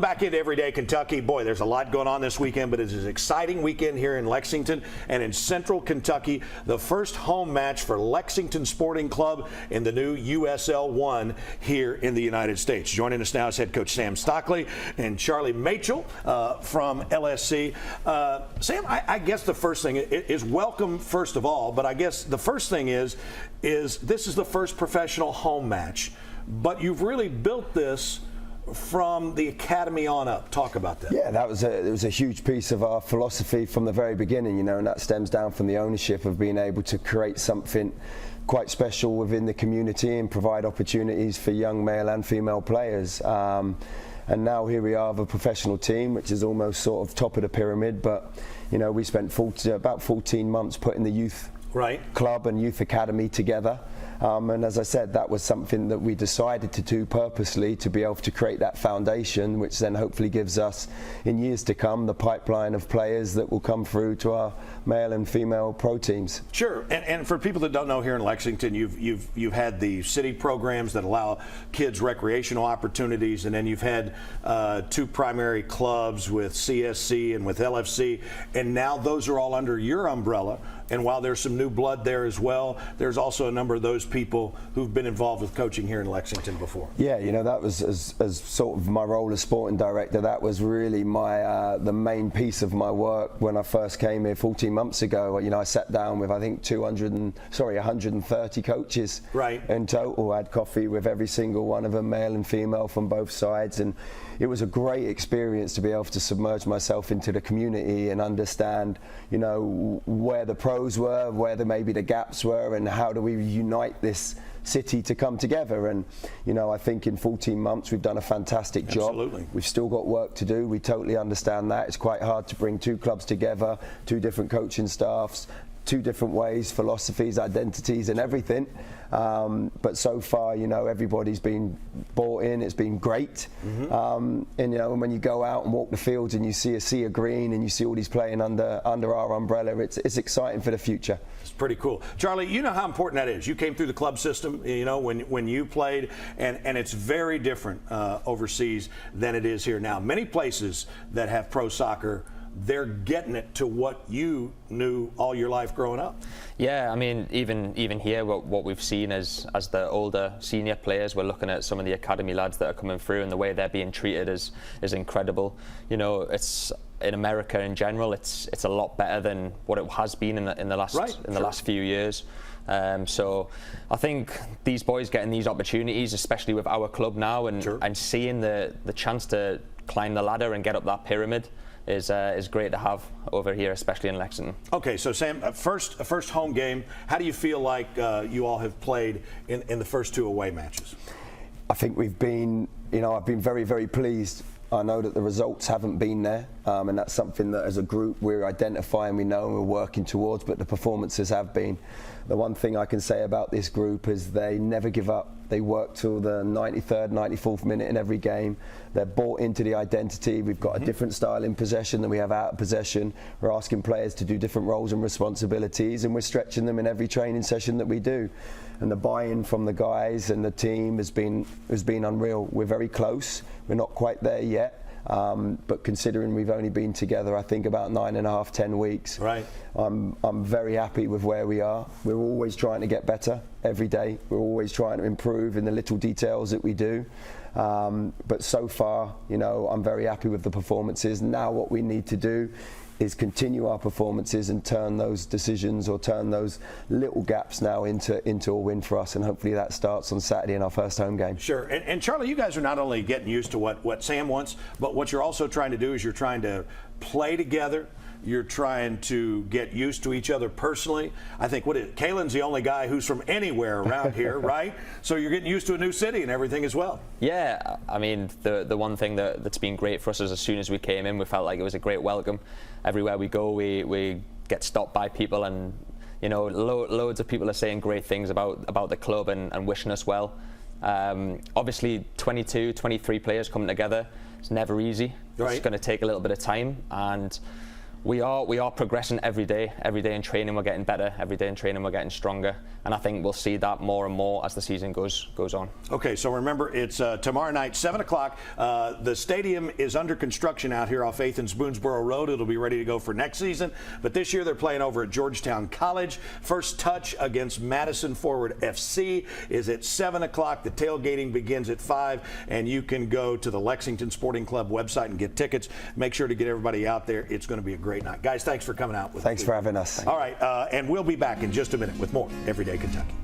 back into Everyday Kentucky. Boy, there's a lot going on this weekend, but it is an exciting weekend here in Lexington and in Central Kentucky. The first home match for Lexington Sporting Club in the new USL 1 here in the United States. Joining us now is head coach Sam Stockley and Charlie Machell from LSC. Sam, I guess the first thing is welcome, first of all, but I guess the first thing is this is the first professional home match, but you've really built this from the academy on up. Talk about that. Yeah, it was a huge piece of our philosophy from the very beginning, and that stems down from the ownership of being able to create something quite special within the community and provide opportunities for young male and female players. And now here we are with a professional team, which is almost sort of top of the pyramid, but we spent about 14 months putting the youth club and youth academy together. And as I said, that was something that we decided to do purposely to be able to create that foundation, which then hopefully gives us, in years to come, the pipeline of players that will come through to our male and female pro teams. Sure, and for people that don't know, here in Lexington, you've had the city programs that allow kids recreational opportunities, and then you've had two primary clubs with CSC and with LFC, and now those are all under your umbrella. And while there's some new blood there as well, there's also a number of those people who've been involved with coaching here in Lexington before. Yeah, that was as sort of my role as sporting director. That was really my the main piece of my work when I first came here 14 months ago. I sat down with I think 130 coaches in total. I had coffee with every single one of them, male and female from both sides, and it was a great experience to be able to submerge myself into the community and understand, where the pros were, where maybe the gaps were, and how do we unite this city to come together. And I think in 14 months we've done a fantastic job. Absolutely. We've still got work to do. We totally understand that. It's quite hard to bring two clubs together, two different coaching staffs, two different ways, philosophies, identities and everything. But so far, everybody's been bought in. It's been great. And when you go out and walk the fields and you see a sea of green and you see all these playing under our umbrella, it's exciting for the future. It's pretty cool. Charlie, you know how important that is. You came through the club system, when you played, and it's very different overseas than it is here now. Many places that have pro soccer, they're getting it to what you knew all your life growing up. Yeah, I mean, even here, what we've seen as the older senior players, we're looking at some of the academy lads that are coming through, and the way they're being treated is incredible. It's in America in general, it's a lot better than what it has been in the last few years. So I think these boys getting these opportunities, especially with our club now, and seeing the chance to climb the ladder and get up that pyramid, is great to have over here, especially in Lexington. Okay, so Sam, first home game. How do you feel like you all have played in the first two away matches? I think we've been, I've been very, very pleased. I know that the results haven't been there, and that's something that as a group we're identifying, we know and we're working towards, but the performances have been. The one thing I can say about this group is they never give up. They work till the 93rd, 94th minute in every game. They're bought into the identity. We've got a different style in possession than we have out of possession. We're asking players to do different roles and responsibilities, and we're stretching them in every training session that we do. And the buy-in from the guys and the team has been unreal. We're very close. We're not quite there yet. But considering we've only been together, I think about 9.5, 10 weeks. Right. I'm very happy with where we are. We're always trying to get better every day. We're always trying to improve in the little details that we do. But so far, I'm very happy with the performances. Now what we need to do is continue our performances and turn those decisions or turn those little gaps now into a win for us, and hopefully that starts on Saturday in our first home game. Sure, and Charlie, you guys are not only getting used to what Sam wants, but what you're also trying to do is you're trying to play together. You're trying to get used to each other personally. I think Kalen's the only guy who's from anywhere around here, right? So you're getting used to a new city and everything as well. Yeah, I mean, the one thing that's been great for us is as soon as we came in, we felt like it was a great welcome. Everywhere we go, we get stopped by people, and loads of people are saying great things about the club and wishing us well. Obviously, 22, 23 players coming together, it's never easy. It's going to take a little bit of time, and we are progressing every day. Every day in training we're getting better. Every day in training we're getting stronger, and I think we'll see that more and more as the season goes on. Okay, so remember, it's tomorrow night, 7 o'clock. The stadium is under construction out here off 8th and Boonesboro Road. It'll be ready to go for next season, but this year they're playing over at Georgetown College. First touch against Madison Forward FC is at 7 o'clock. The tailgating begins at 5, and you can go to the Lexington Sporting Club website and get tickets. Make sure to get everybody out there. It's going to be a great night. Guys, thanks for coming out with us. Thanks for having us. All right, and we'll be back in just a minute with more Everyday Kentucky.